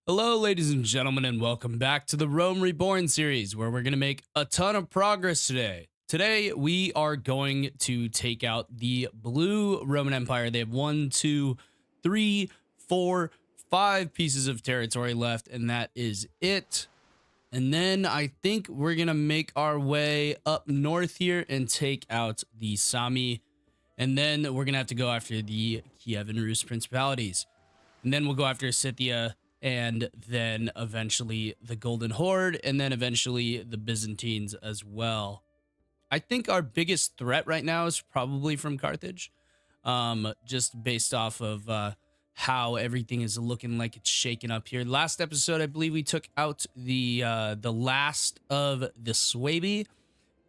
Hello, ladies and gentlemen, and welcome back to the Rome Reborn series, where we're going to make a ton of progress today. Today, we are going to take out the Blue Roman Empire. They have 1, 2, 3, 4, 5 pieces of territory left, and that is it. And then I think we're going to make our way up north here and take out the Sami. And then we're going to have to go after the Kiev and Rus principalities. And then we'll go after Scythia, and then eventually the Golden Horde, and then eventually the Byzantines as well. I think our biggest threat right now is probably from Carthage, just based off of how everything is looking like it's shaking up here. Last episode, I believe we took out the last of the Suebi,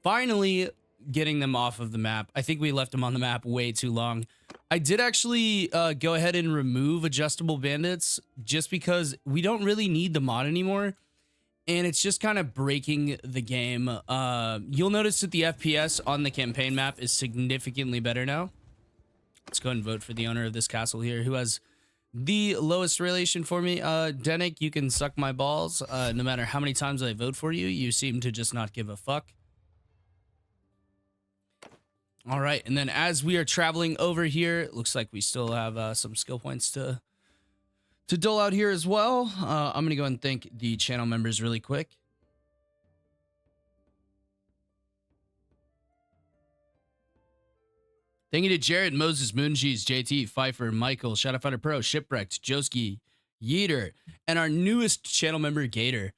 finally getting them off of the map. I think we left them on the map way too long. I did actually go ahead and remove adjustable bandits just because we don't really need the mod anymore. And it's just kind of breaking the game. You'll notice that the FPS on the campaign map is significantly better now. Let's go ahead and vote for the owner of this castle here, who has the lowest relation for me. Denik, you can suck my balls. No matter how many times I vote for you, you seem to just not give a fuck. All right, and then as we are traveling over here, it looks like we still have some skill points to dole out here as well. I'm gonna go ahead and thank the channel members really quick. Thank you to Jared, Moses, Mooncheese, JT, Pfeiffer, Michael, Shadowfighter Pro, Shipwrecked, Joski, Yeeter, and our newest channel member, Gator.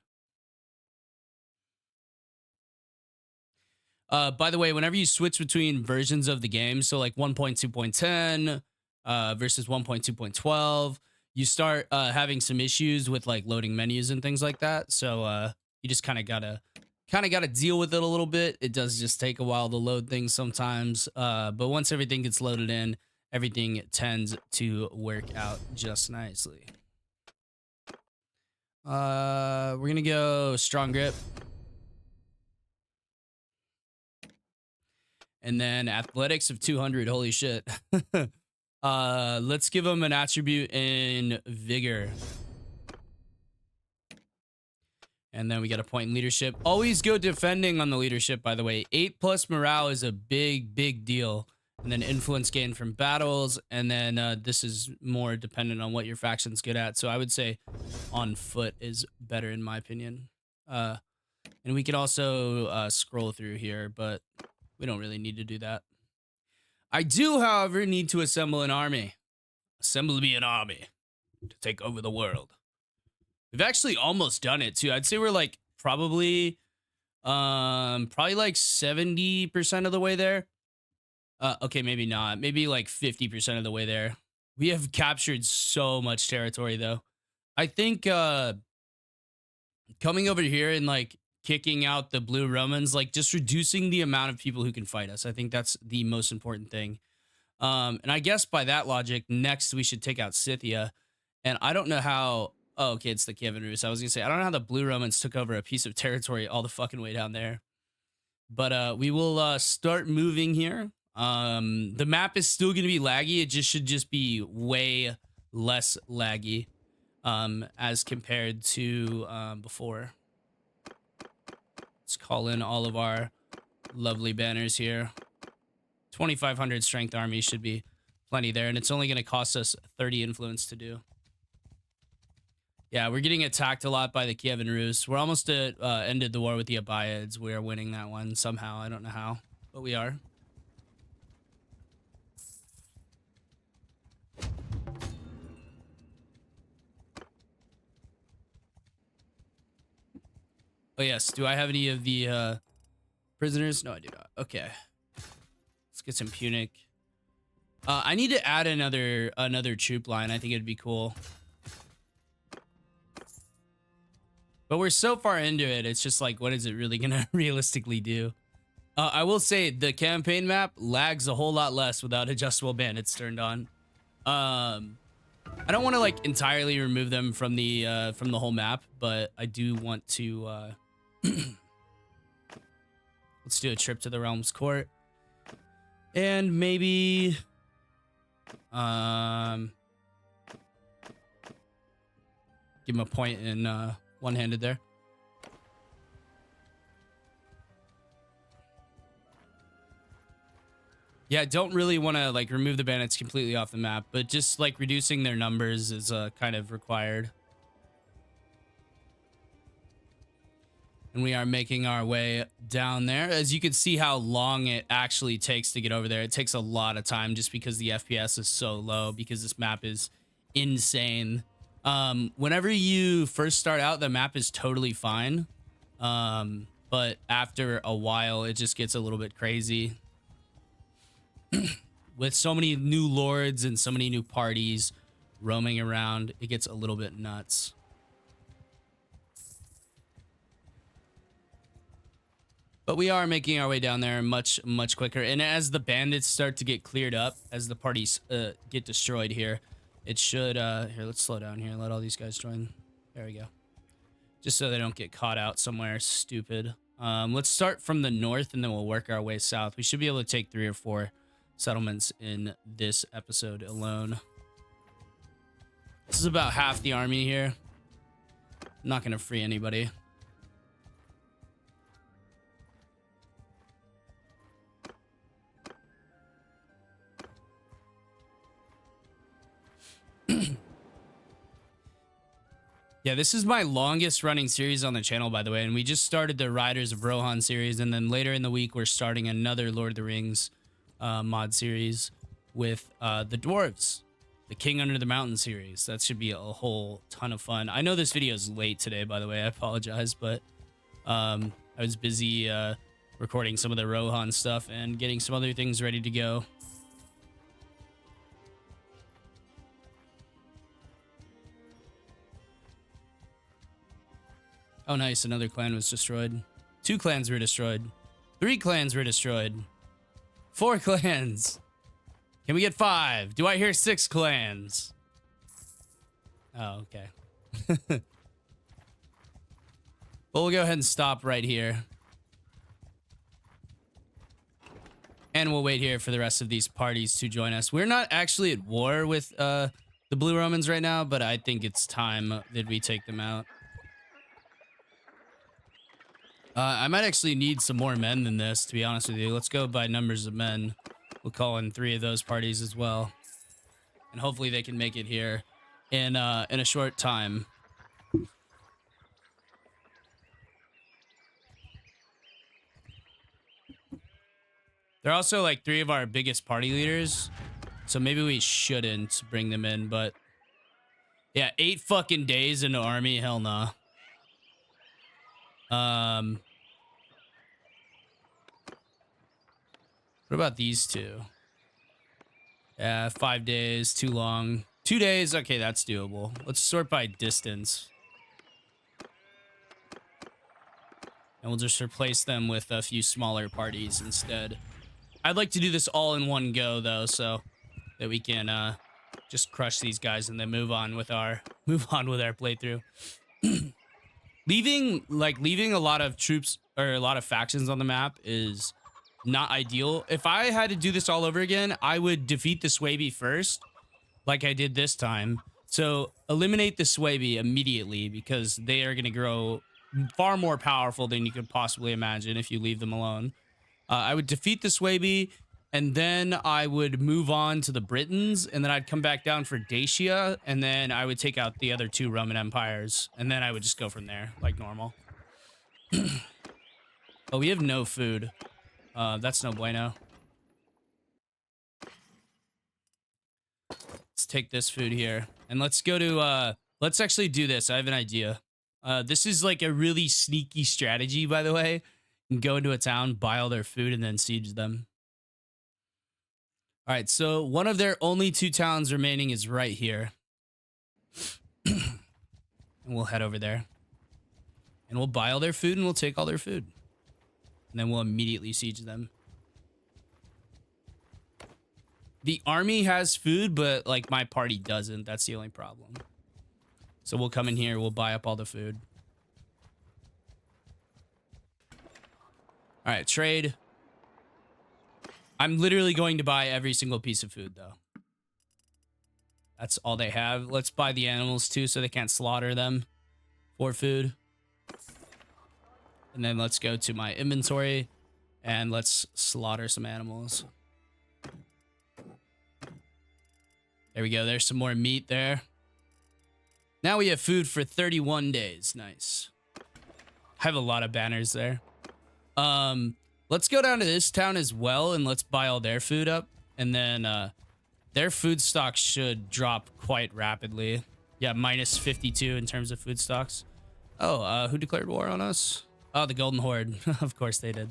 By the way, whenever you switch between versions of the game, so like 1.2.10 versus 1.2.12, you start having some issues with like loading menus and things like that. So you just kind of gotta deal with it a little bit. It does just take a while to load things sometimes, but once everything gets loaded in, everything tends to work out just nicely. We're gonna go strong grip. And then athletics of 200. Holy shit. Let's give them an attribute in vigor. And then we got a point in leadership. Always go defending on the leadership, by the way. 8+ morale is a big deal. And then influence gain from battles. And then this is more dependent on what your faction's good at. So I would say on foot is better in my opinion. And we can also scroll through here, but we don't really need to do that. I do, however, need to assemble an army. Assemble me an army to take over the world. We've actually almost done it too. I'd say we're like probably like 70% of the way there. Okay, maybe not. Maybe like 50% of the way there. We have captured so much territory though. I think coming over here and like kicking out the blue Romans, like just reducing the amount of people who can fight us. I think that's the most important thing. And I guess by that logic, next we should take out Scythia. And I don't know how. Oh, okay, it's the Kiev and Rus. I was gonna say I don't know how the blue Romans took over a piece of territory all the fucking way down there. But we will start moving here. The map is still gonna be laggy. It should just be way less laggy as compared to before. Let's call in all of our lovely banners here. 2,500 strength army should be plenty there, and it's only going to cost us 30 influence to do. Yeah, we're getting attacked a lot by the Kiev and Rus. We're almost ended the war with the Abayids. We are winning that one somehow. I don't know how, but we are. Oh yes, do I have any of the prisoners? No, I do not. Okay. Let's get some Punic. I need to add another troop line. I think it'd be cool. But we're so far into it, it's just like, what is it really gonna realistically do? I will say the campaign map lags a whole lot less without adjustable bandits turned on. I don't want to like entirely remove them from the whole map, but I do want to let's do a trip to the Realm's Court. And maybe give him a point in one-handed there. Yeah, don't really want to like remove the bandits completely off the map, but just like reducing their numbers is kind of required. And we are making our way down there. As you can see how long it actually takes to get over there. It takes a lot of time just because the FPS is so low, because this map is insane. Whenever you first start out, the map is totally fine. But after a while, it just gets a little bit crazy. With so many new lords and so many new parties roaming around, it gets a little bit nuts. But we are making our way down there much quicker. And as the bandits start to get cleared up, as the parties get destroyed here, it should... here, let's slow down here. Let all these guys join. There we go. Just so they don't get caught out somewhere stupid. Let's start from the north, and then we'll work our way south. We should be able to take 3 or 4 settlements in this episode alone. This is about half the army here. I'm not going to free anybody. Yeah, this is my longest running series on the channel, by the way, and we just started the Riders of Rohan series, and then later in the week we're starting another Lord of the Rings mod series with the Dwarves, the King Under the Mountain series. That should be a whole ton of fun. I know this video is late today, by the way. I apologize, but I was busy recording some of the Rohan stuff and getting some other things ready to go. Oh, nice. Another clan was destroyed. 2 clans were destroyed. 3 clans were destroyed. 4 clans. Can we get 5? Do I hear 6 clans? Oh, okay. Well, we'll go ahead and stop right here. And we'll wait here for the rest of these parties to join us. We're not actually at war with the Blue Romans right now, but I think it's time that we take them out. I might actually need some more men than this, to be honest with you. Let's go by numbers of men. We'll call in 3 of those parties as well. And hopefully they can make it here in a short time. They're also like 3 of our biggest party leaders. So maybe we shouldn't bring them in, but... yeah, 8 fucking days into army? Hell nah. What about these 2? Yeah, 5 days, too long. 2 days, okay, that's doable. Let's sort by distance. And we'll just replace them with a few smaller parties instead. I'd like to do this all in one go, though, so that we can just crush these guys and then move on with our playthrough. leaving a lot of troops or a lot of factions on the map is not ideal. If I had to do this all over again, I would defeat the Swaby first, like I did this time. So eliminate the Swaby immediately, because they are going to grow far more powerful than you could possibly imagine if you leave them alone. I would defeat the Swaby, and then I would move on to the Britons, and then I'd come back down for Dacia, and then I would take out the other 2 Roman empires, and then I would just go from there, like normal. Oh, we have no food. That's no bueno. Let's take this food here, and let's go to, let's actually do this. I have an idea. This is like a really sneaky strategy, by the way. You can go into a town, buy all their food, and then siege them. All right, so one of their only 2 towns remaining is right here. And we'll head over there. And we'll buy all their food, and we'll take all their food. And then we'll immediately siege them. The army has food, but like my party doesn't. That's the only problem. So we'll come in here, we'll buy up all the food. All right, trade. I'm literally going to buy every single piece of food, though. That's all they have. Let's buy the animals too so they can't slaughter them for food. And then let's go to my inventory and let's slaughter some animals. There we go. There's some more meat there. Now we have food for 31 days. Nice. I have a lot of banners there. Let's go down to this town as well and let's buy all their food up. And then their food stocks should drop quite rapidly. Yeah, minus 52 in terms of food stocks. Oh, who declared war on us? Oh, the Golden Horde. Of course they did.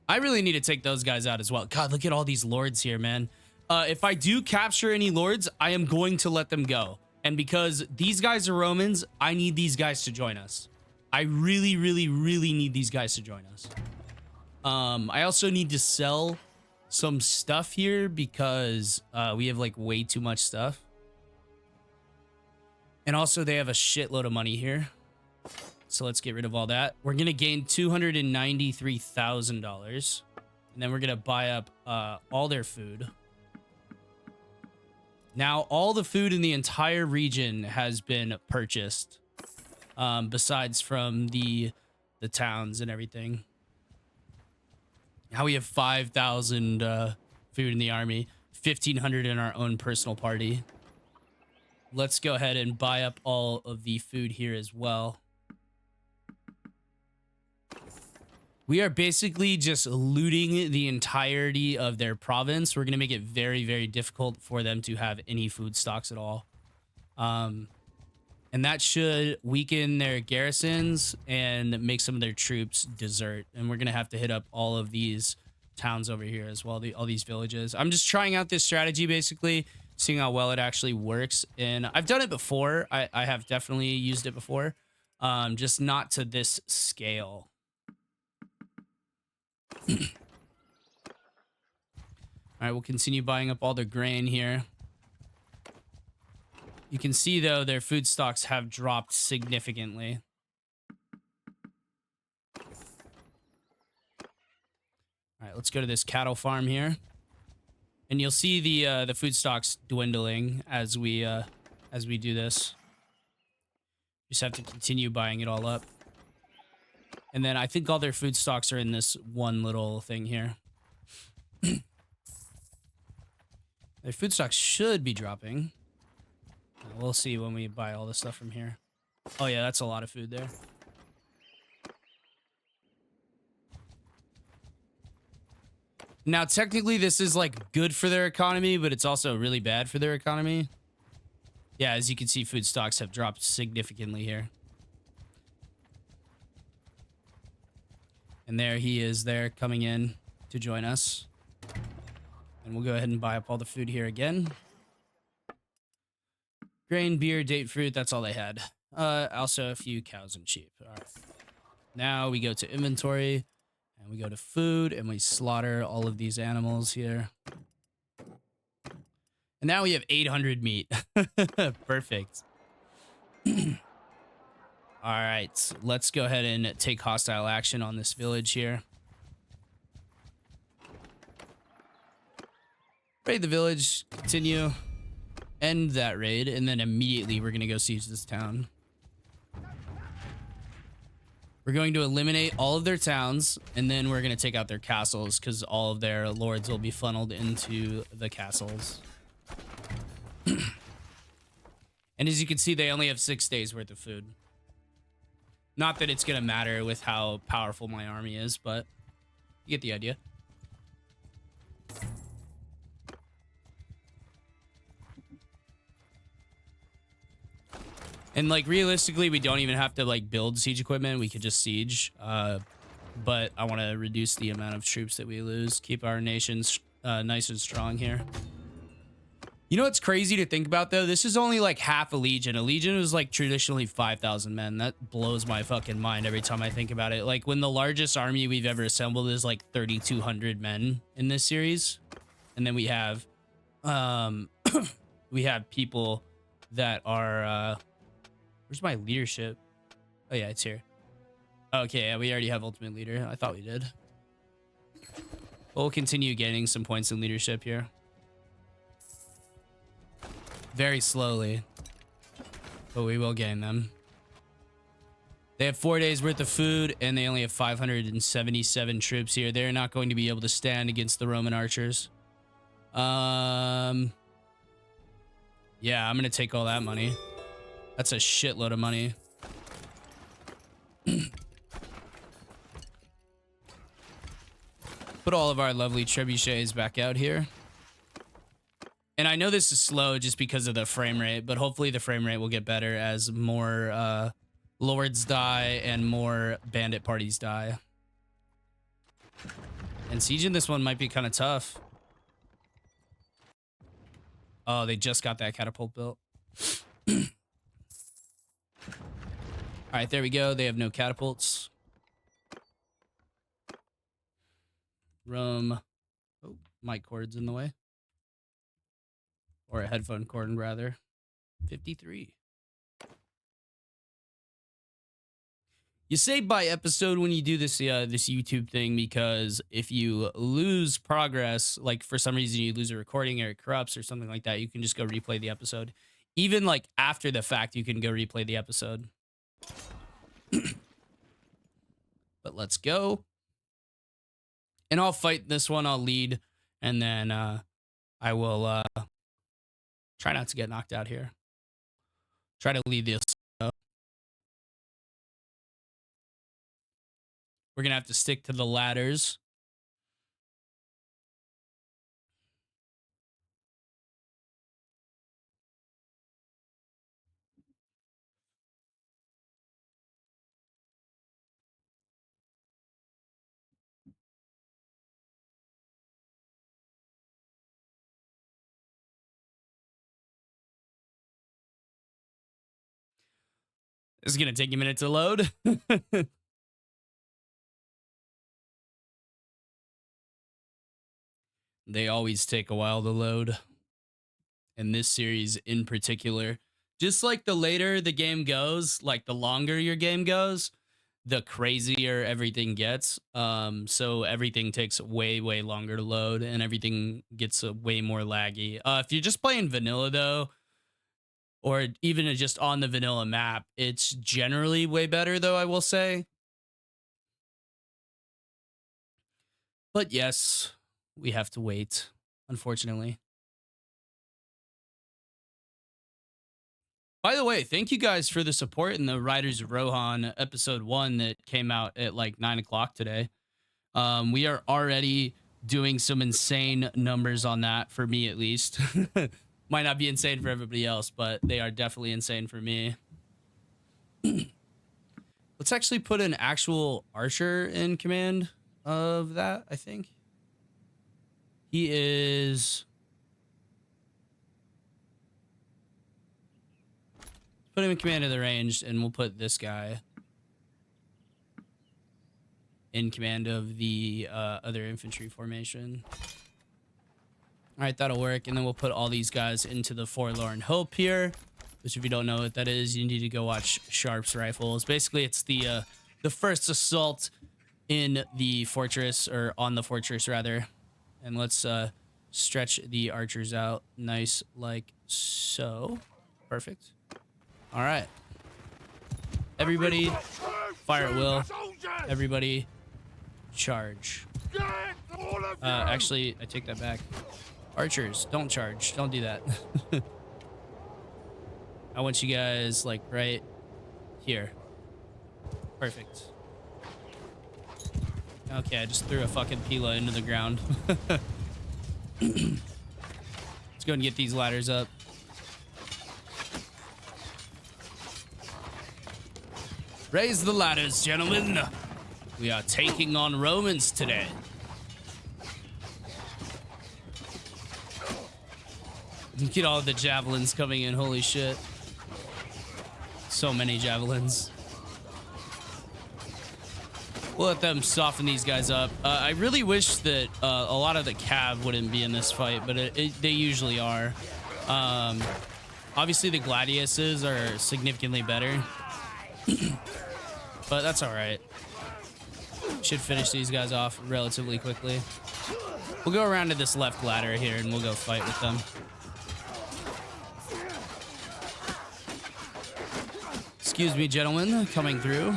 I really need to take those guys out as well. God, look at all these lords here, man. If I do capture any lords, I am going to let them go. And because these guys are Romans, I need these guys to join us. I really, really, really need these guys to join us. I also need to sell some stuff here because we have like way too much stuff. And also they have a shitload of money here. So let's get rid of all that. We're going to gain $293,000. And then we're going to buy up all their food. Now, all the food in the entire region has been purchased. Besides from the towns and everything. Now we have 5,000 food in the army. 1,500 in our own personal party. Let's go ahead and buy up all of the food here as well. We are basically just looting the entirety of their province. We're going to make it very, very difficult for them to have any food stocks at all. And that should weaken their garrisons and make some of their troops desert. And we're going to have to hit up all of these towns over here as well, all these villages. I'm just trying out this strategy, basically, seeing how well it actually works. And I've done it before. I have definitely used it before, just not to this scale. All right, we'll continue buying up all their grain here. You can see, though, their food stocks have dropped significantly. All right, let's go to this cattle farm here. And you'll see the food stocks dwindling as we do this. Just have to continue buying it all up. And then I think all their food stocks are in this one little thing here. Their food stocks should be dropping. We'll see when we buy all the stuff from here. Oh yeah, that's a lot of food there. Now, technically, this is like good for their economy, but it's also really bad for their economy. Yeah, as you can see, food stocks have dropped significantly here. And there he is there coming in to join us. And we'll go ahead and buy up all the food here again. Grain, beer, date fruit, that's all they had. Also a few cows and sheep. All right. Now we go to inventory and we go to food and we slaughter all of these animals here. And now we have 800 meat. Perfect. All right, let's go ahead and take hostile action on this village here. Raid the village, continue, end that raid, and then immediately we're going to go siege this town. We're going to eliminate all of their towns, and then we're going to take out their castles because all of their lords will be funneled into the castles. And as you can see, they only have 6 days worth of food. Not that it's going to matter with how powerful my army is, but you get the idea. And like realistically, we don't even have to like build siege equipment. We could just siege. But I want to reduce the amount of troops that we lose. Keep our nations nice and strong here. You know what's crazy to think about, though? This is only like half a legion. A legion was like traditionally 5,000 men. That blows my fucking mind every time I think about it. Like when the largest army we've ever assembled is like 3,200 men in this series. And then we have people that are where's my leadership? Oh yeah, it's here. Okay, yeah, we already have ultimate leader. I thought we did. We'll continue getting some points in leadership here. very slowly, but we will gain them. They have 4 days worth of food, and they only have 577 troops here. They're not going to be able to stand against the Roman archers. Yeah, I'm gonna take all that money. That's a shitload of money. Put all of our lovely trebuchets back out here. And I know this is slow just because of the frame rate, but hopefully the frame rate will get better as more lords die and more bandit parties die. And sieging this one might be kind of tough. Oh, they just got that catapult built. All right, there we go. They have no catapults. Rome. Oh, mic cord's in the way. Or a headphone cord, rather. 53. You say by episode when you do this this YouTube thing, because if you lose progress, like for some reason you lose a recording or it corrupts or something like that, you can just go replay the episode. Even like after the fact, you can go replay the episode. But let's go. And I'll fight this one. I'll lead. And then I will try not to get knocked out here. Try to lead this. We're going to have to stick to the ladders. This is going to take a minute to load. They always take a while to load. In this series in particular, just like the later the game goes, like the longer your game goes, the crazier everything gets. So everything takes way longer to load, and everything gets way more laggy. If you're just playing vanilla though, or even just on the vanilla map, it's generally way better though, I will say. But yes, we have to wait, unfortunately. By the way, thank you guys for the support in the Riders of Rohan episode 1 that came out at like 9 o'clock today. We are already doing some insane numbers on that, for me at least. Might not be insane for everybody else, but they are definitely insane for me. Let's actually put an actual archer in command of that, I think. He is... Put him in command of the ranged, and we'll put this guy in command of the other infantry formation. All right, that'll work. And then we'll put all these guys into the Forlorn Hope here, which if you don't know what that is, you need to go watch Sharp's Rifles. Basically, it's the first assault in the fortress, or on the fortress, rather. And let's stretch the archers out nice like so. Perfect. All right. Everybody, fire at will. Everybody, charge. Actually, I take that back. Archers, don't charge. Don't do that. I want you guys, like, right here. Perfect. Okay, I just threw a fucking Pila into the ground. Let's go and get these ladders up. Raise the ladders, gentlemen. We are taking on Romans today. Look at all the javelins coming in. Holy shit. So many javelins. We'll let them soften these guys up. I really wish that a lot of the cav wouldn't be in this fight, but they usually are. Obviously, the gladiuses are significantly better. But that's all right. Should finish these guys off relatively quickly. We'll go around to this left ladder here, and we'll go fight with them. Excuse me, gentlemen, coming through.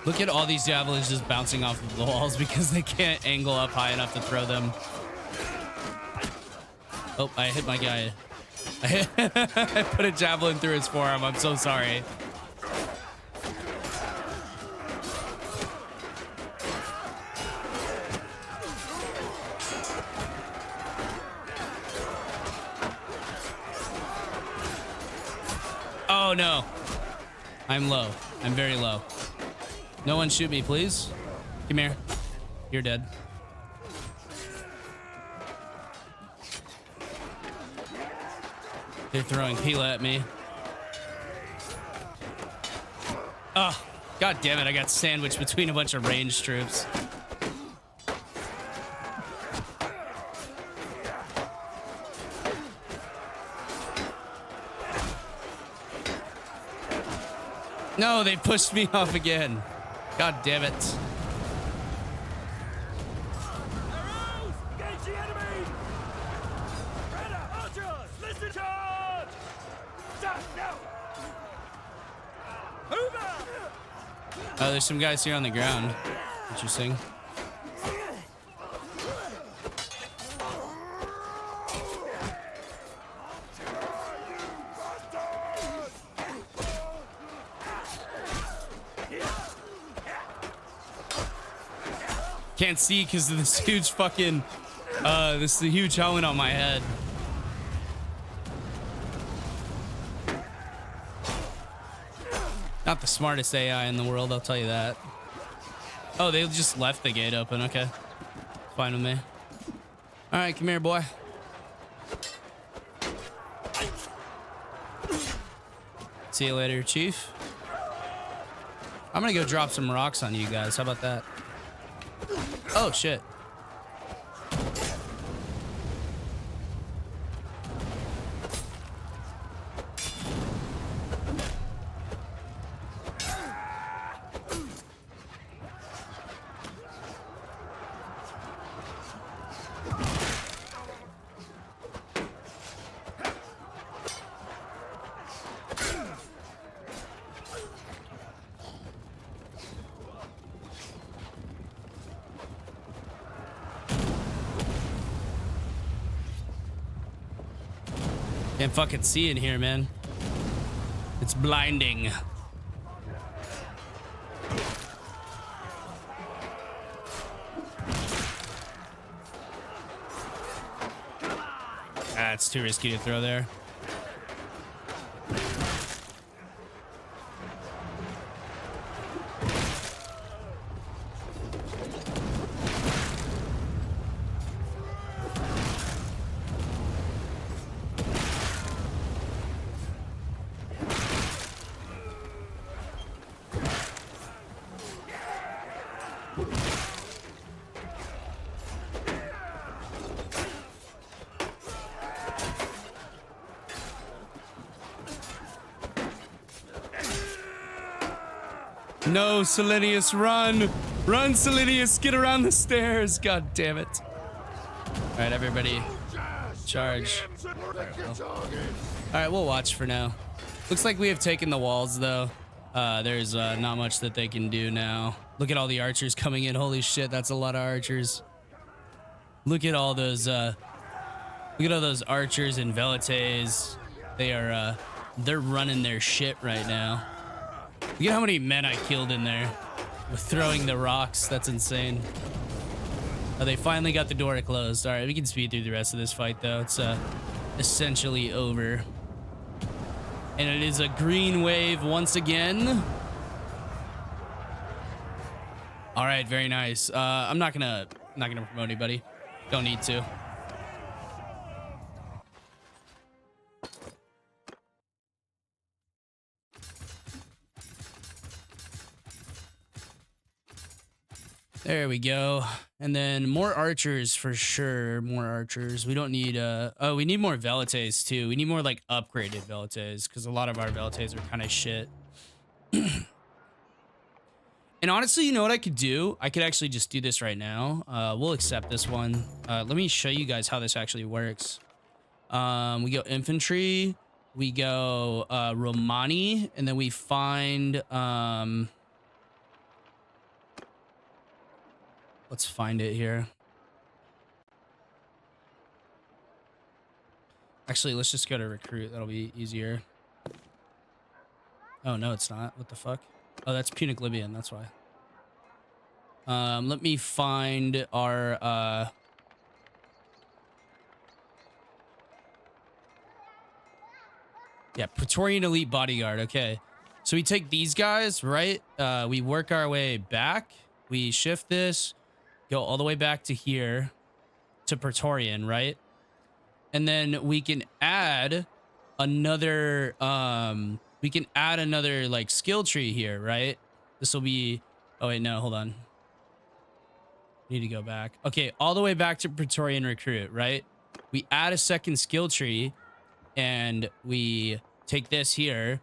Look at all these javelins just bouncing off of the walls because they can't angle up high enough to throw them. Oh, I hit my guy. I put a javelin through his forearm. I'm so sorry. Oh, no. I'm low. I'm very low. No one shoot me, please. Come here. You're dead. They're throwing Pila at me. Oh, god damn it. I got sandwiched between a bunch of ranged troops. No, they pushed me off again. God damn it. Arrows! Engage the enemy! Redder, archers! Listen, charge! Stop now! Over! Oh, there's some guys here on the ground. Interesting. Can't see because of this huge fucking this huge helmet on my head. Not the smartest AI in the world, I'll tell you that. Oh, they just left the gate open. Okay, fine with me. All right, come here, boy. See you later, Chief. I'm gonna go drop some rocks on you guys. How about that? Oh, shit. Can't fucking see in here, man. It's blinding. Ah, it's too risky to throw there. No, Selenius, run! Run, Selenius, get around the stairs! God damn it. Alright, everybody. Charge. Alright, we'll watch for now. Looks like we have taken the walls, though. There's not much that they can do now. Look at all the archers coming in. Holy shit, that's a lot of archers. Look at all those, look at all those archers and velites. They are, they're running their shit right now. Look at how many men I killed in there with throwing the rocks. That's insane. Oh, they finally got the door closed. All right, we can speed through the rest of this fight, though. It's essentially over. And it is a green wave once again. All right, very nice. I'm not gonna promote anybody. Don't need to. There we go. And then more archers for sure. More archers. We don't need oh, we need more velites too. We need more like upgraded velites because a lot of our velites are kind of shit. And honestly, you know what I could do? I could actually just do this right now. We'll accept this one. Let me show you guys how this actually works. We go infantry. we go Romani, and then we find let's find it here. Actually, let's just go to recruit. That'll be easier. Oh no, it's not. What the fuck? Oh, that's Punic Libyan, that's why. Let me find our yeah, Praetorian Elite Bodyguard. Okay. So we take these guys, right? We work our way back. We shift this, go all the way back to here to Praetorian, right? And then we can add another like skill tree here, right? This will be, oh wait, no, hold on. Need to go back. Okay, all the way back to Praetorian Recruit, right? We add a second skill tree and we take this here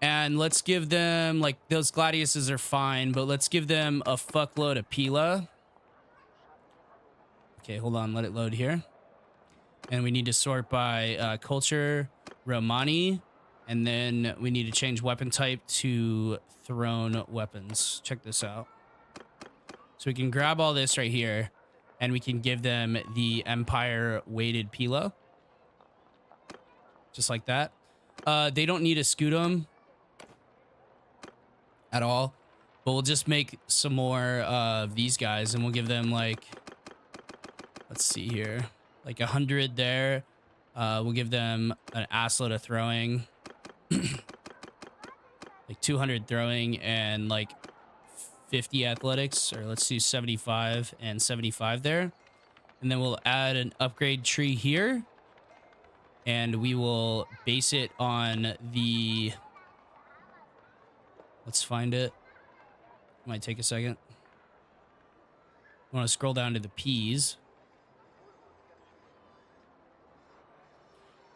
and let's give them, like, those gladiuses are fine, but let's give them a fuckload of Pila. Okay, hold on, let it load here. And we need to sort by culture, Romani, and then we need to change weapon type to thrown weapons. Check this out. So we can grab all this right here and we can give them the Empire weighted Pila. Just like that. They don't need a Scutum at all, but we'll just make some more of these guys and we'll give them like, let's see here, like 100 there. We'll give them an assload of throwing, like 200 throwing and like 50 athletics, or let's do 75 and 75 there. And then we'll add an upgrade tree here and we will base it on the, let's find it. Might take a second. I want to scroll down to the P's.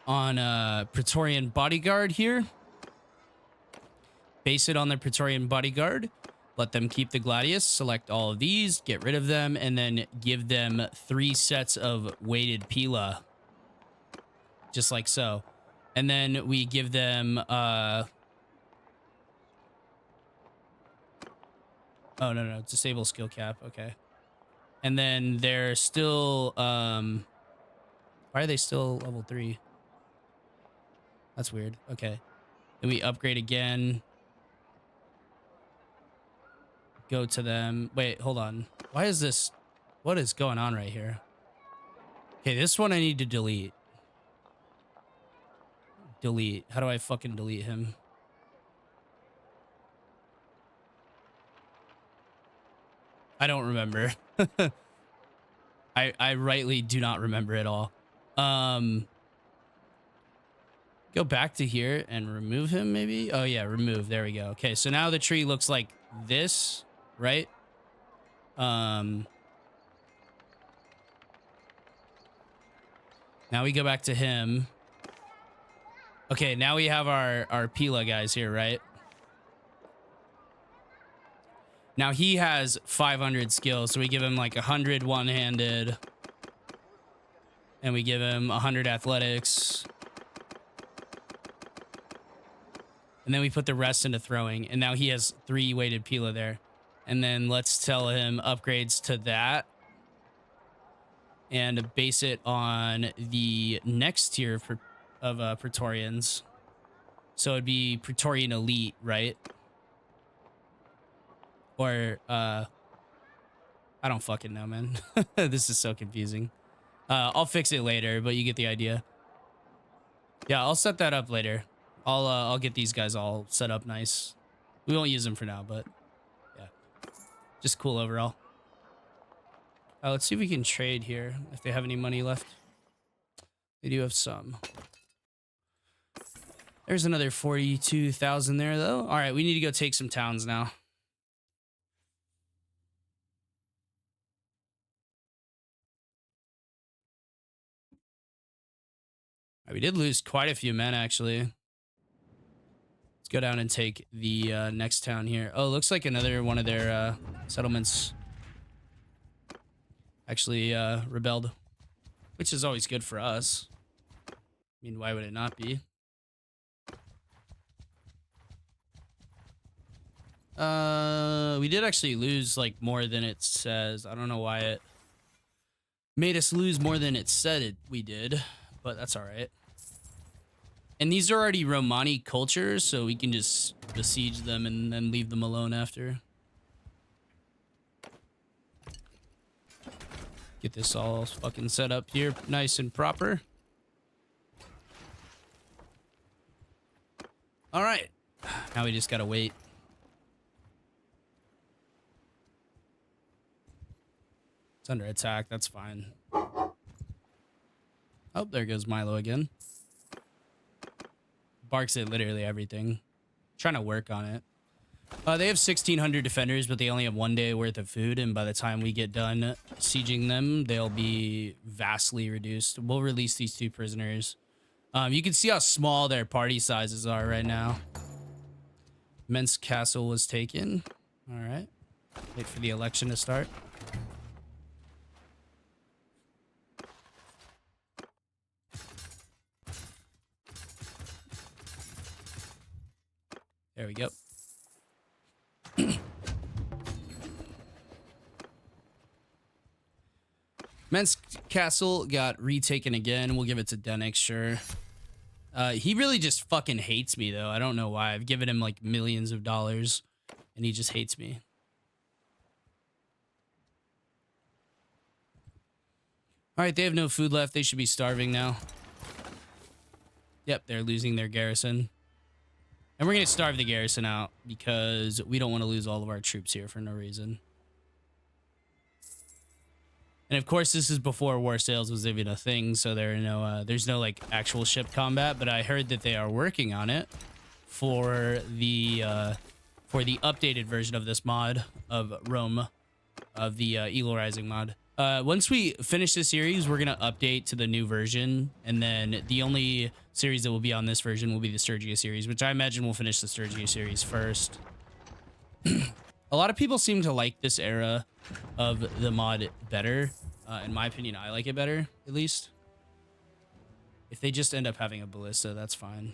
On Praetorian Bodyguard here. Base it on the Praetorian Bodyguard. Let them keep the Gladius. Select all of these. Get rid of them. And then give them 3 sets of weighted Pila. Just like so. And then we give them... oh, no. Disable skill cap. Okay. And then they're still... why are they still level 3? That's weird. Okay. Then we upgrade again. Go to them. Wait, hold on. Why is this? What is going on right here? Okay, this one I need to delete. Delete. How do I fucking delete him? I don't remember. I rightly do not remember at all. Go back to here and remove him, maybe? Oh, yeah, remove. There we go. Okay, so now the tree looks like this, right? Now we go back to him. Okay, now we have our Pila guys here, right? Now he has 500 skills, so we give him like 100 one-handed. And we give him 100 athletics. And then we put the rest into throwing. And now he has 3 weighted Pila there. And then let's tell him upgrades to that. And base it on the next tier of Praetorians. So it'd be Praetorian Elite, right? Or, I don't fucking know, man. This is so confusing. I'll fix it later, but you get the idea. Yeah, I'll set that up later. I'll get these guys all set up nice. We won't use them for now, but yeah, just cool overall. Let's see if we can trade here if they have any money left. They do have some. There's another 42,000 there though. All right, we need to go take some towns now. We did lose quite a few men actually. Go down and take the next town here. Oh, looks like another one of their settlements actually rebelled, which is always good for us. I mean, why would it not be? We did actually lose like more than it says. I don't know why it made us lose more than it said we did, but that's all right. And these are already Romani cultures, so we can just besiege them and then leave them alone after. Get this all fucking set up here nice and proper. All right. Now we just gotta wait. It's under attack. That's fine. Oh, there goes Milo again. Barks at literally everything. Trying to work on it. They have 1,600 defenders, but they only have 1 day worth of food. And by the time we get done sieging them, they'll be vastly reduced. We'll release these 2 prisoners. You can see how small their party sizes are right now. Men's castle was taken. All right. Wait for the election to start. There we go. Men's castle got retaken again. We'll give it to Denix, sure. He really just fucking hates me, though. I don't know why. I've given him, like, millions of dollars, and he just hates me. All right, they have no food left. They should be starving now. Yep, they're losing their garrison. And we're going to starve the garrison out because we don't want to lose all of our troops here for no reason. And of course, this is before war sales was even a thing, so there are no, there's no like actual ship combat. But I heard that they are working on it for the updated version of this mod of Rome, of the Eagle Rising mod. Once we finish this series, we're gonna update to the new version, and then the only series that will be on this version will be the Sturgia series, which I imagine we'll finish the Sturgia series first. A lot of people seem to like this era of the mod better. In my opinion, I like it better, at least. If they just end up having a ballista, that's fine.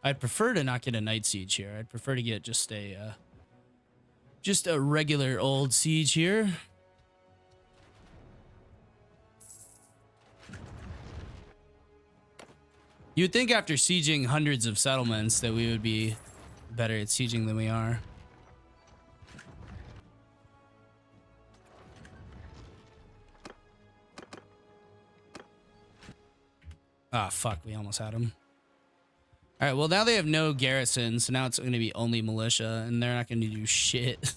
I'd prefer to not get a night siege here. I'd prefer to get just a regular old siege here. You'd think after sieging hundreds of settlements that we would be better at sieging than we are. Ah, fuck, we almost had him. All right, well, now they have no garrison, so now it's going to be only militia, and they're not going to do shit.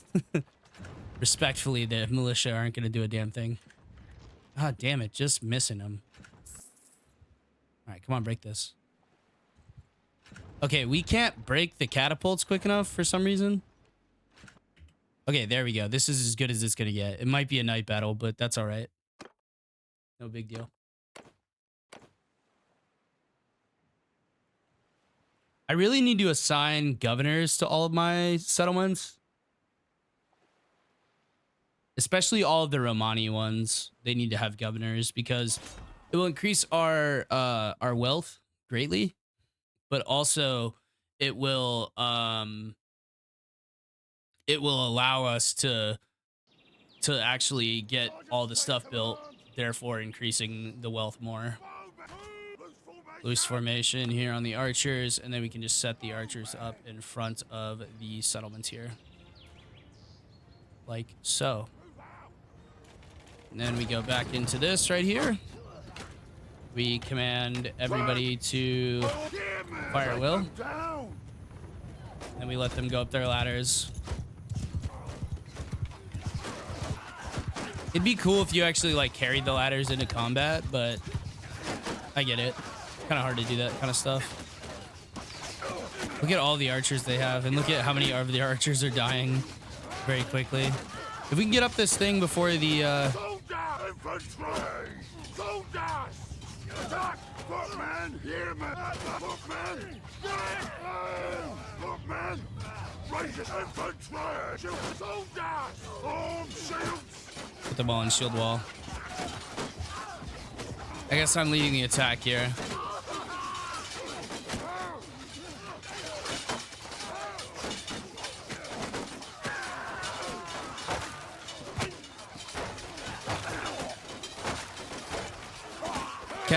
Respectfully, the militia aren't going to do a damn thing. Ah, damn it, just missing them. All right, come on, break this. Okay, we can't break the catapults quick enough for some reason. Okay, there we go. This is as good as it's going to get. It might be a night battle, but that's all right. No big deal. I really need to assign governors to all of my settlements. Especially all of the Romani ones. They need to have governors because it will increase our wealth greatly, but also it will allow us to actually get all the stuff built, therefore increasing the wealth more. Loose formation here on the archers, and then we can just set the archers up in front of the settlements here. Like so. And then we go back into this right here. We command everybody to fire at will. And we let them go up their ladders. It'd be cool if you actually like carried the ladders into combat, but I get it. Kind of hard to do that kind of stuff. Look at all the archers they have, and look at how many of the archers are dying very quickly. If we can get up this thing before the put them all in shield wall. I guess I'm leading the attack here.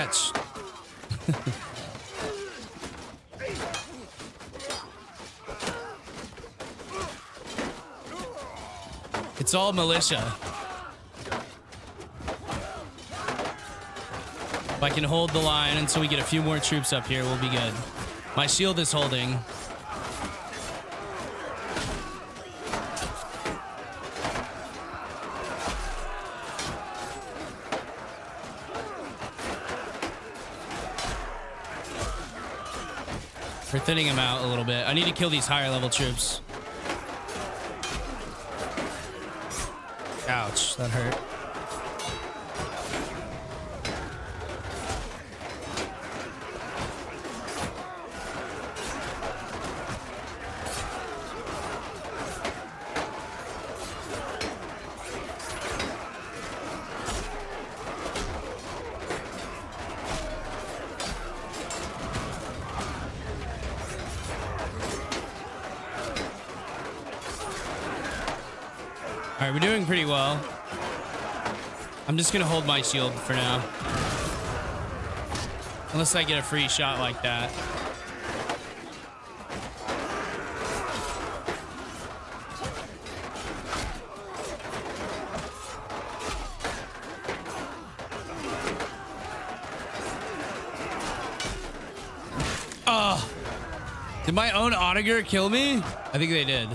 catch. It's all militia. If I can hold the line until we get a few more troops up here, we'll be good. My shield is holding. We're thinning him out a little bit. I need to kill these higher level troops. Ouch, that hurt. All right, we're doing pretty well. I'm just gonna hold my shield for now. Unless I get a free shot like that. Oh, did my own auger kill me? I think they did.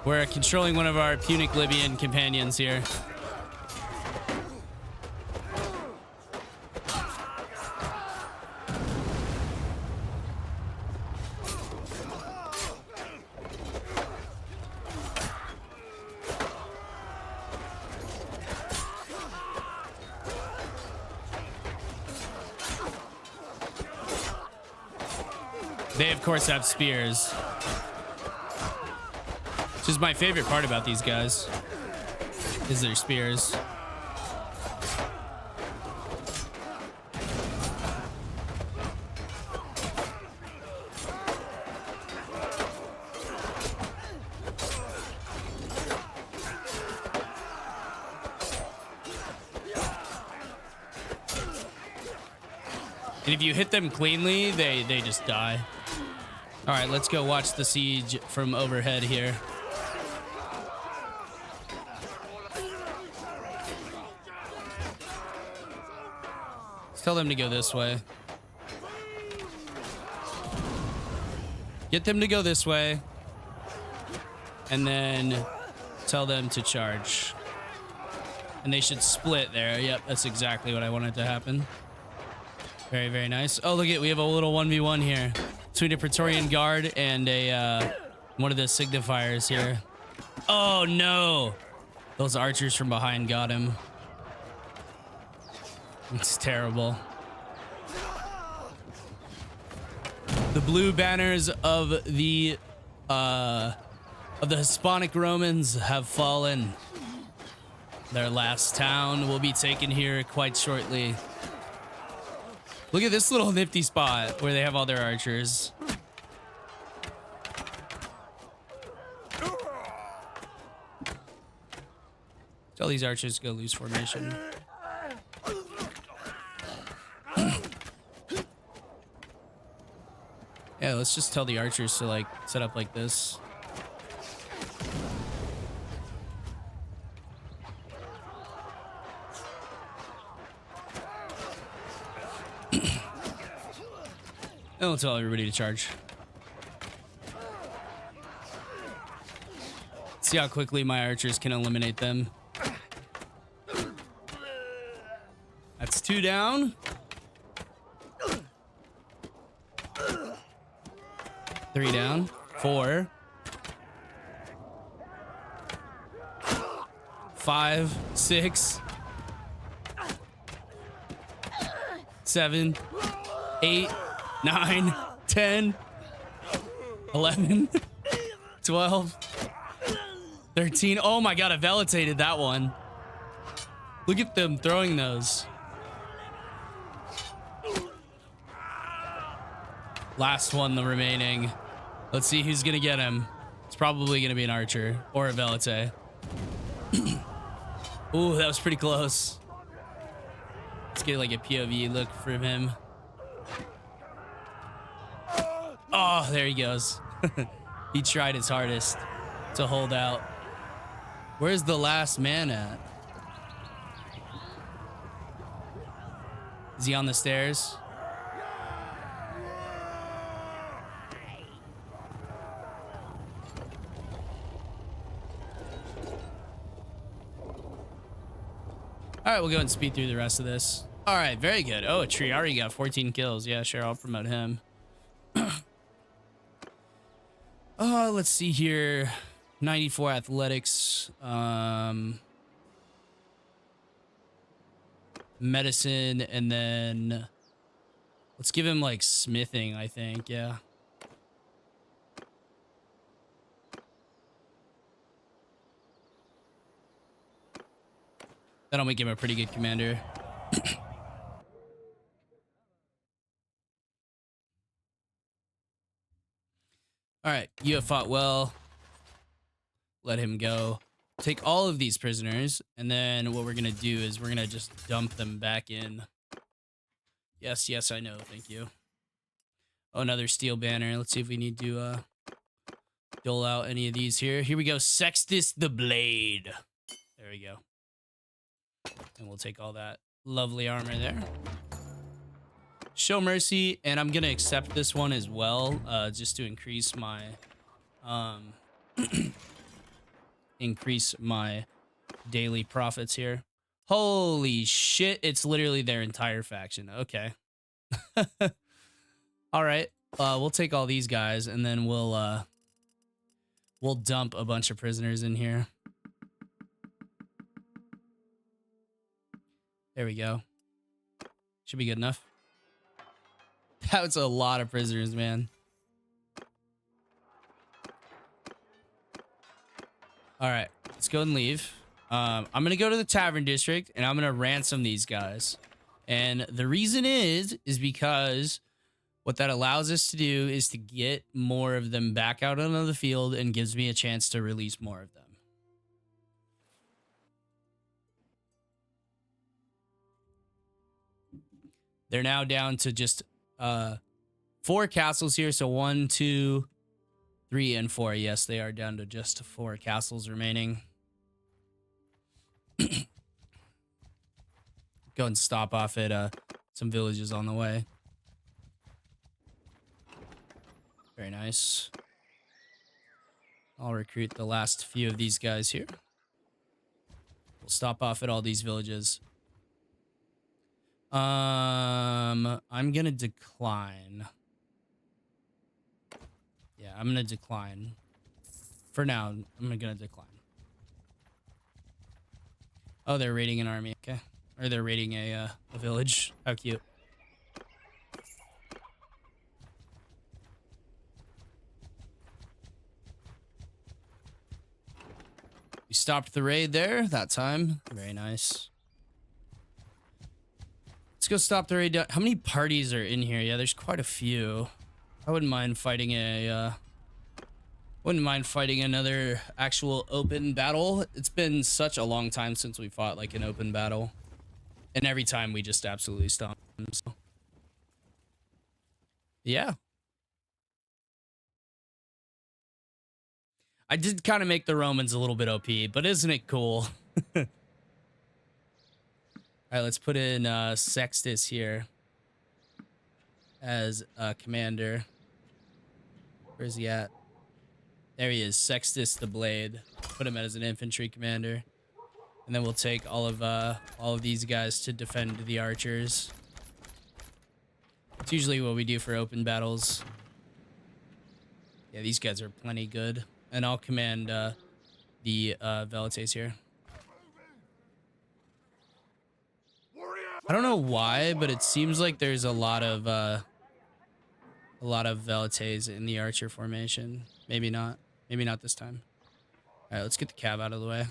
We're controlling one of our Punic Libyan companions here. They, of course, have spears. Which is my favorite part about these guys, is their spears. And if you hit them cleanly, they just die. All right, let's go watch the siege from overhead here. Tell them to go this way. Get them to go this way. And then tell them to charge. And they should split there. Yep, that's exactly what I wanted to happen. Very, very nice. Oh, look at, we have a little 1v1 here. Between a Praetorian Guard and a one of the signifiers here. Oh no! Those archers from behind got him. It's terrible. The blue banners of the Hispanic Romans have fallen. Their last town will be taken here quite shortly. Look at this little nifty spot where they have all their archers. Tell these archers to go lose formation. Yeah, let's just tell the archers to like set up like this. And we'll tell everybody to charge. See how quickly my archers can eliminate them. That's 2 down. 3 down. 4. 5, 6, 7, 8, 9, 10, 11, 12, 13. Oh my god, I validated that one. Look at them throwing those. Last one, the remaining. Let's see who's gonna get him. It's probably gonna be an archer or a velite. Ooh, that was pretty close. Let's get like a POV look from him. Oh, there he goes. He tried his hardest to hold out. Where's the last man at? Is he on the stairs? All right, we'll go and speed through the rest of this. All right, very good. Oh, a tree already got 14 kills. Yeah, sure, I'll promote him. Let's see here. 94 athletics. Medicine, and then let's give him like smithing, I think. Yeah. That'll make him a pretty good commander. All right, you have fought well. Let him go. Take all of these prisoners, and then what we're gonna do is we're gonna just dump them back in. Yes, yes, I know. Thank you. Oh, another steel banner. Let's see if we need to dole out any of these here. Here we go. Sextus the Blade. There we go. And we'll take all that lovely armor there. Show mercy, and I'm gonna accept this one as well, just to increase my increase my daily profits here. Holy shit, it's literally their entire faction. Okay. All right. We'll take all these guys, and then we'll dump a bunch of prisoners in here. There we go. Should be good enough. That was a lot of prisoners, man. All right, let's go and leave. I'm going to go to the tavern district, and I'm going to ransom these guys. And the reason is because what that allows us to do is to get more of them back out onto the field and gives me a chance to release more of them. They're now down to just 4 castles here. So 1, 2, 3, and 4. Yes, they are down to just 4 castles remaining. Go and stop off at some villages on the way. Very nice. I'll recruit the last few of these guys here. We'll stop off at all these villages. I'm gonna decline. Yeah, I'm gonna decline. For now, I'm gonna decline. Oh, they're raiding an army. Okay. Or they're raiding a village. How cute. We stopped the raid there that time. Very nice. Let's go stop the raid. How many parties are in here? Yeah, there's quite a few. I wouldn't mind fighting another actual open battle. It's been such a long time since we fought like an open battle. And every time we just absolutely stomp them. So. Yeah. I did kind of make the Romans a little bit OP, but isn't it cool? All right, let's put in Sextus here as commander. Where's he at? There he is, Sextus the Blade. Put him as an infantry commander. And then we'll take all of these guys to defend the archers. It's usually what we do for open battles. Yeah, these guys are plenty good. And I'll command the Velites here. I don't know why, but it seems like there's a lot of Velites in the archer formation. Maybe not. Maybe not this time. All right, let's get the cav out of the way.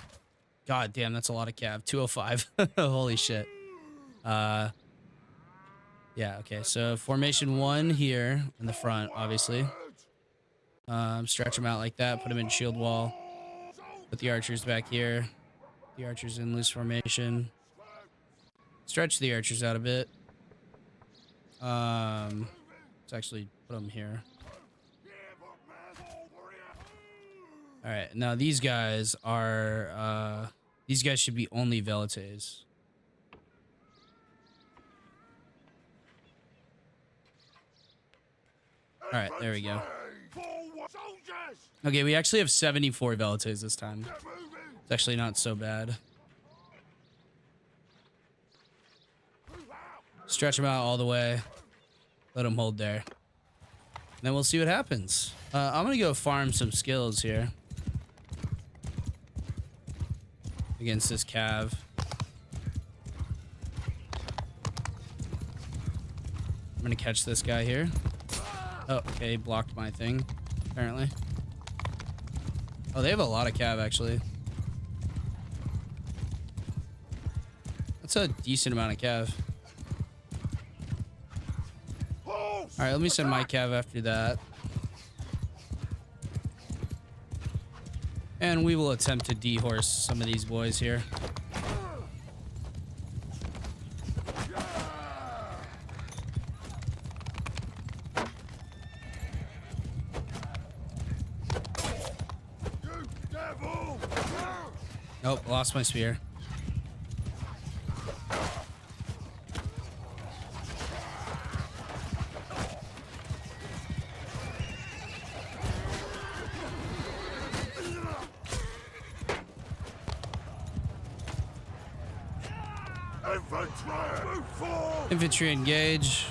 God damn, that's a lot of cav. 205. Holy shit. Yeah, okay. So formation 1 here in the front, obviously. Stretch them out like that. Put them in shield wall. Put the archers back here. The archers in loose formation. Stretch the archers out a bit. Let's actually put them here. All right, now these guys are these guys should be only velites. All right, there we go. Okay, we actually have 74 velites this time. It's actually not so bad. Stretch them out all the way. Let them hold there. And then we'll see what happens. I'm gonna go farm some skills here against this cav. I'm gonna catch this guy here. Oh, okay, blocked my thing, apparently. Oh, they have a lot of cav, actually. That's a decent amount of cav. All right, let me send my cav after that. And we will attempt to dehorse some of these boys here. Nope, lost my spear. Infantry engage.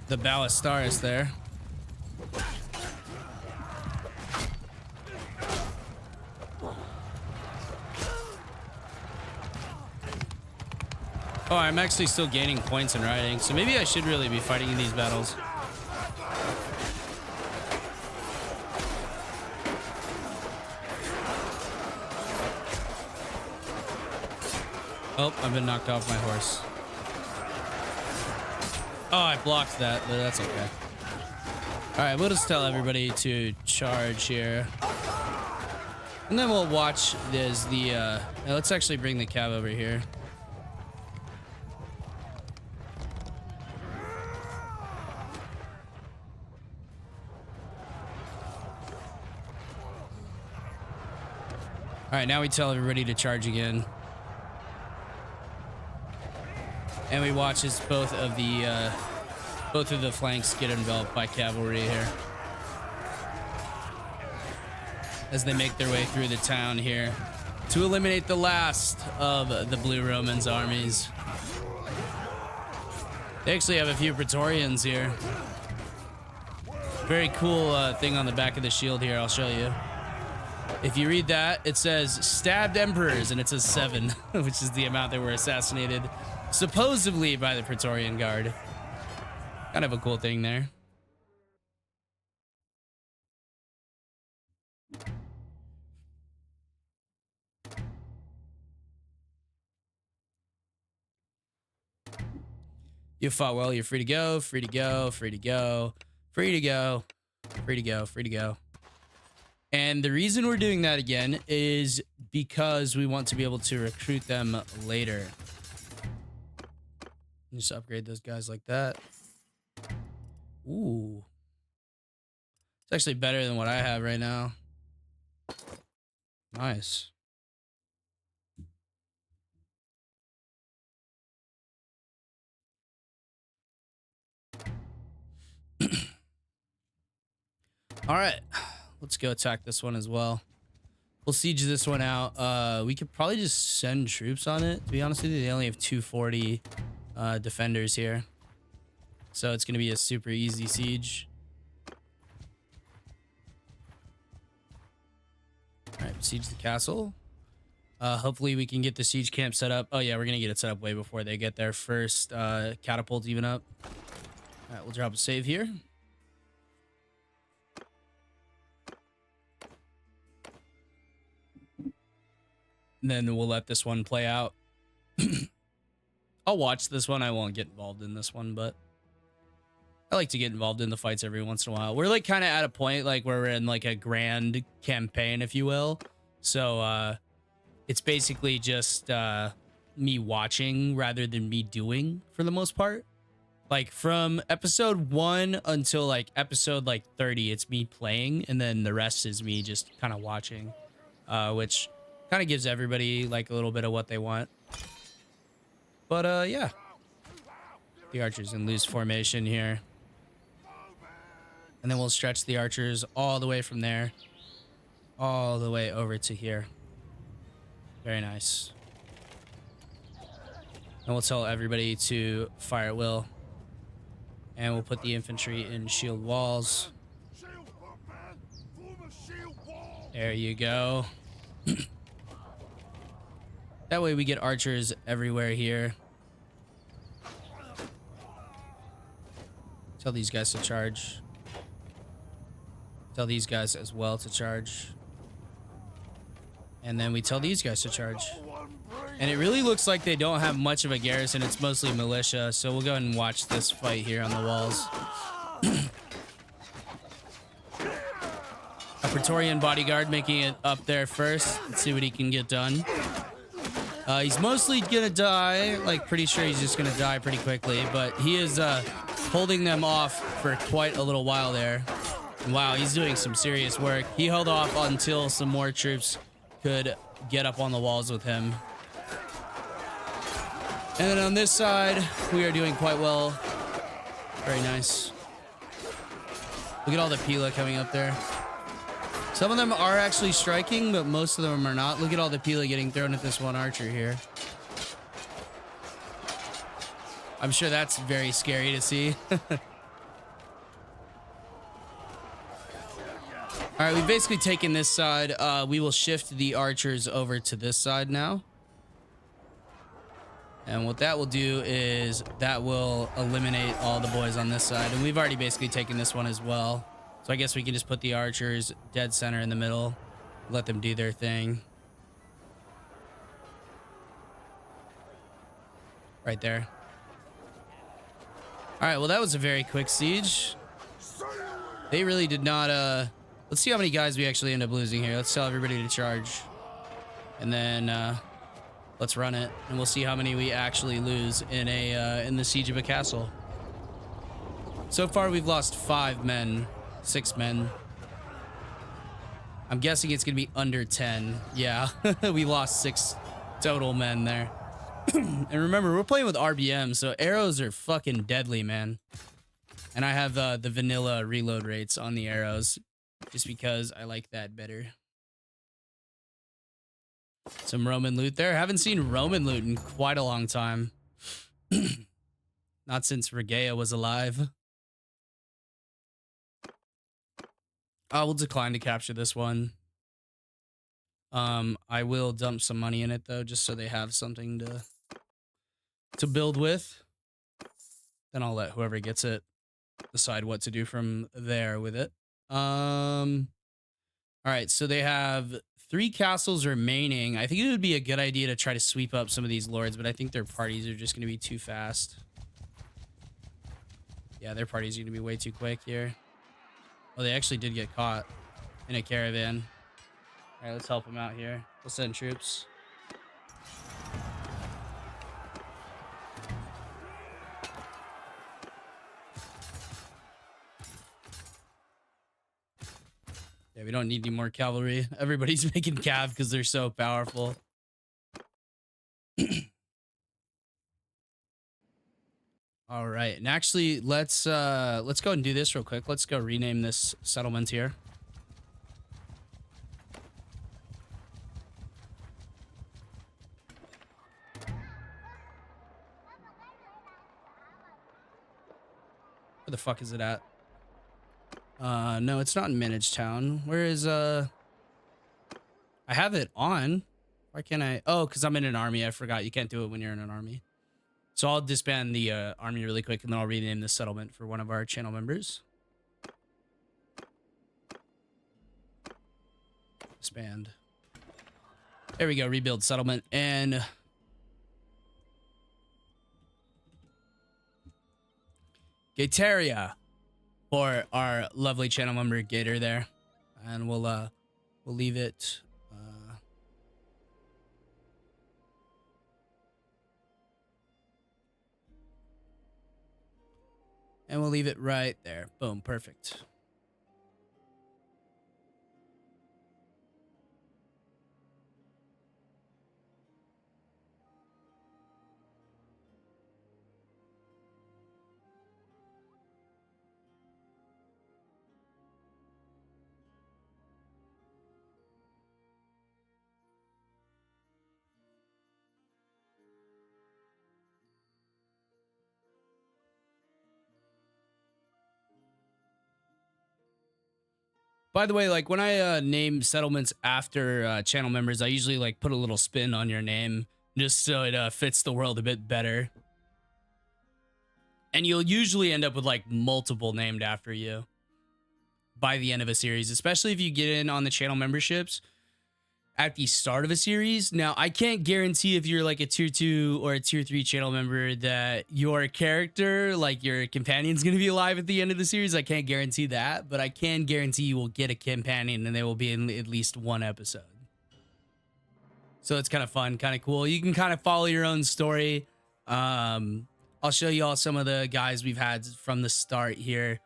The Ballistaris there. Oh, I'm actually still gaining points in riding, so maybe I should really be fighting in these battles. Oh, I've been knocked off my horse. Oh, I blocked that, but that's okay. All right, we'll just tell everybody to charge here. And then we'll watch as the, let's actually bring the cav over here. All right, now we tell everybody to charge again. And we watch as both of the flanks get enveloped by cavalry here. As they make their way through the town here to eliminate the last of the Blue Romans' armies. They actually have a few Praetorians here. Very cool thing on the back of the shield here, I'll show you. If you read that, it says stabbed emperors, and it says 7, which is the amount that were assassinated supposedly by the Praetorian Guard. Kind of a cool thing there. You fought well, you're free to go, free to go, free to go, free to go, free to go, free to go. And the reason we're doing that again is because we want to be able to recruit them later. Just upgrade those guys like that. Ooh. It's actually better than what I have right now. Nice. All right. Let's go attack this one as well. We'll siege this one out. We could probably just send troops on it. To be honest with you, they only have 240 defenders here. So it's going to be a super easy siege. All right, siege the castle. Hopefully we can get the siege camp set up. Oh yeah, we're gonna get it set up way before they get their first catapult even up. All right, we'll drop a save here. And then we'll let this one play out. I'll watch this one. I won't get involved in this one, but I like to get involved in the fights every once in a while. We're like kind of at a point like where we're in like a grand campaign, if you will. So it's basically just me watching rather than me doing for the most part. Like from episode 1 until like episode like 30, it's me playing, and then the rest is me just kind of watching, which kind of gives everybody like a little bit of what they want. But yeah, the archers in loose formation here, and then we'll stretch the archers all the way from there all the way over to here. Very nice. And we'll tell everybody to fire at will. And we'll put the infantry in shield walls. There you go. That way we get archers everywhere here. Tell these guys to charge. Tell these guys as well to charge. And then we tell these guys to charge. And it really looks like they don't have much of a garrison. It's mostly militia. So we'll go ahead and watch this fight here on the walls. A Praetorian bodyguard making it up there first. Let's see what he can get done. He's mostly gonna die. Like, pretty sure he's just gonna die pretty quickly. But he is holding them off for quite a little while there. And wow, he's doing some serious work. He held off until some more troops could get up on the walls with him. And then on this side, we are doing quite well. Very nice. Look at all the Pila coming up there. Some of them are actually striking, but most of them are not. Look at all the Pila getting thrown at this one archer here. I'm sure that's very scary to see. All right, we've basically taken this side. We will shift the archers over to this side now. And what that will do is that will eliminate all the boys on this side. And we've already basically taken this one as well. So I guess we can just put the archers dead center in the middle. Let them do their thing. Right there. All right, well, that was a very quick siege. They really did not... Let's see how many guys we actually end up losing here. Let's tell everybody to charge. And then... let's run it, and we'll see how many we actually lose in the siege of a castle. So far, we've lost 5 men, 6 men. I'm guessing it's gonna be under 10. Yeah, we lost 6 total men there. And remember, we're playing with RBM, so arrows are fucking deadly, man. And I have the vanilla reload rates on the arrows, just because I like that better. Some Roman loot there. Haven't seen Roman loot in quite a long time. Not since Regea was alive. We'll decline to capture this one. I will dump some money in it though, just so they have something to build with. Then I'll let whoever gets it decide what to do from there with it. All right, so they have 3 castles remaining. I think it would be a good idea to try to sweep up some of these lords, but I think their parties are just going to be too fast. Yeah, their parties are going to be way too quick here. Oh, they actually did get caught in a caravan. All right, let's help them out here. We'll send troops. Yeah, we don't need any more cavalry. Everybody's making cav because they're so powerful. All right, and actually, let's go and do this real quick. Let's go rename this settlement here. Where the fuck is it at? No, it's not in Manage Town. Where is I have it on. Why can't I? Oh, because I'm in an army. I forgot you can't do it when you're in an army. So I'll disband the army really quick, and then I'll rename the settlement for one of our channel members. Disband. There we go. Rebuild settlement. And Gateria for our lovely channel member Gator there. And we'll leave it. And we'll leave it right there. Boom. Perfect. By the way, like when I name settlements after channel members, I usually like put a little spin on your name just so it fits the world a bit better. And you'll usually end up with like multiple named after you by the end of a series, especially if you get in on the channel memberships at the start of a series. Now, I can't guarantee if you're like a tier 2 or a tier 3 channel member that your character, like your companion's going to be alive at the end of the series. I can't guarantee that, but I can guarantee you will get a companion and they will be in at least one episode. So it's kind of fun, kind of cool. You can kind of follow your own story. I'll show you all some of the guys we've had from the start here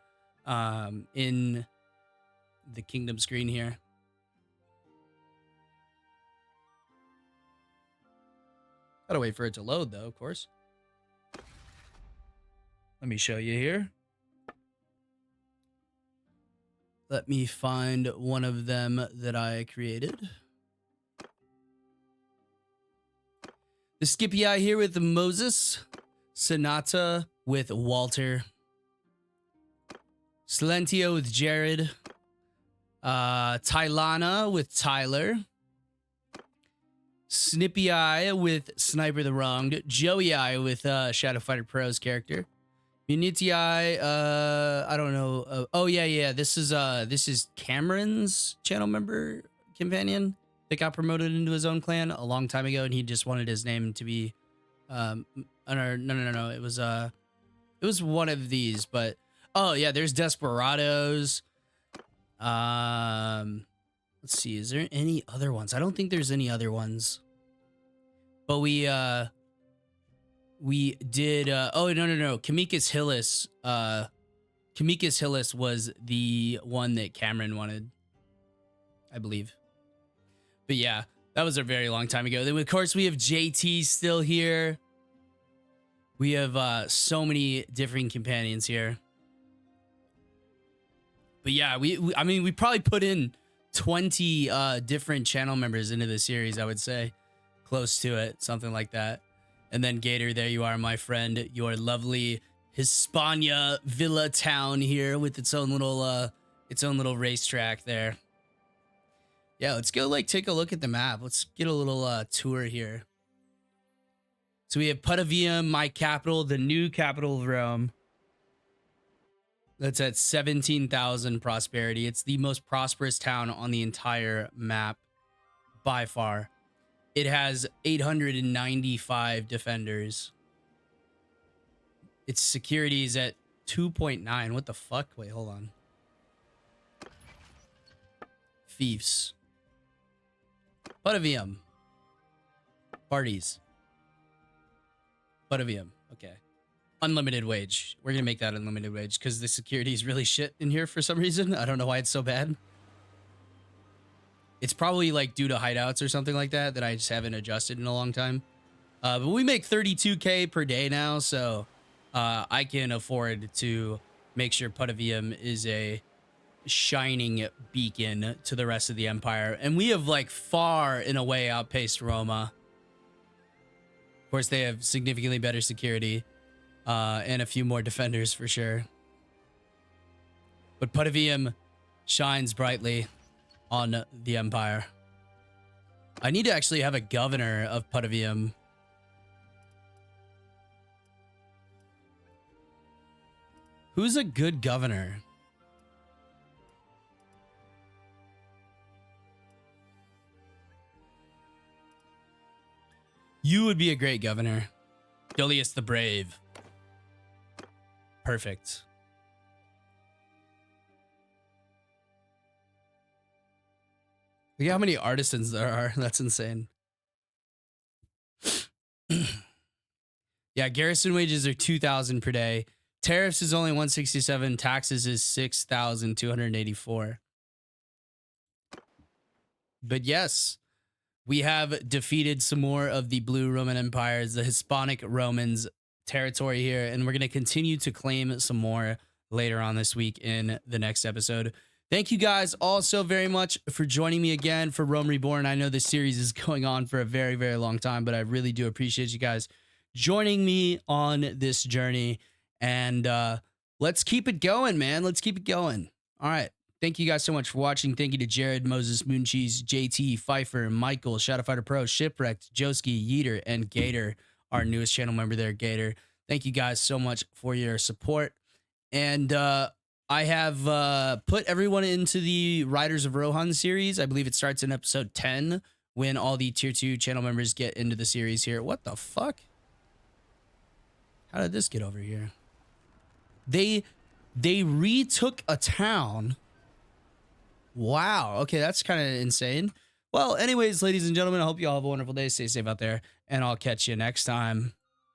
in the kingdom screen here. Gotta wait for it to load, though, of course. Let me show you here. Let me find one of them that I created. The Skippy Eye here with Moses. Sonata with Walter. Silentio with Jared. Tylana with Tyler. Snippy Eye with Sniper the Wronged. Joey Eye with Shadow Fighter Pro's character. Unity Eye, I don't know. Oh yeah, this is Cameron's channel member companion that got promoted into his own clan a long time ago, and he just wanted his name to be no. It was one of these, but oh yeah, there's Desperados. Let's see, is there any other ones? I don't think there's any other ones. But we did oh no. Kamika's Hillis. Kamika's Hillis was the one that Cameron wanted, I believe. But yeah, that was a very long time ago. Then of course we have JT still here. We have so many different companions here. But yeah, I mean we probably put in 20 different channel members into the series, I would say. Close to it, something like that. And then Gator, there you are, my friend. Your lovely Hispania Villa town here with its own little racetrack there. Yeah, let's go like take a look at the map. Let's get a little tour here. So we have Putavium, my capital, the new capital of Rome. That's at 17,000 prosperity. It's the most prosperous town on the entire map by far. It has 895 defenders. Its security is at 2.9. What the fuck? Wait, hold on. Fiefs. Putavium. Parties. Putavium. Okay. Unlimited wage. We're gonna make that unlimited wage because the security is really shit in here for some reason. I don't know why it's so bad. It's probably like due to hideouts or something like that I just haven't adjusted in a long time. But we make 32K per day now, so I can afford to make sure Putavium is a shining beacon to the rest of the empire. And we have like far and away outpaced Roma. Of course, they have significantly better security and a few more defenders for sure. But Putavium shines brightly on the empire. I need to actually have a governor of Putavium. Who's a good governor? You would be a great governor. Delius the Brave. Perfect. Look at how many artisans there are. That's insane. Yeah, garrison wages are 2,000 per day. Tariffs is only 167. Taxes is 6,284. But yes, we have defeated some more of the Blue Roman Empires, the Hispanic Romans territory here, and we're going to continue to claim some more later on this week in the next episode. Thank you guys all so very much for joining me again for Rome Reborn. I know this series is going on for a very, very long time, but I really do appreciate you guys joining me on this journey. And let's keep it going, man. Let's keep it going. All right. Thank you guys so much for watching. Thank you to Jared, Moses, Mooncheese, JT, Pfeiffer, Michael, Shadowfighter Pro, Shipwrecked, Joski, Yeeter, and Gator, our newest channel member there, Gator. Thank you guys so much for your support. And I have put everyone into the Riders of Rohan series. I believe it starts in episode 10 when all the tier 2 channel members get into the series here. What the fuck? How did this get over here? They retook a town. Wow. Okay, that's kind of insane. Well, anyways, ladies and gentlemen, I hope you all have a wonderful day. Stay safe out there, and I'll catch you next time.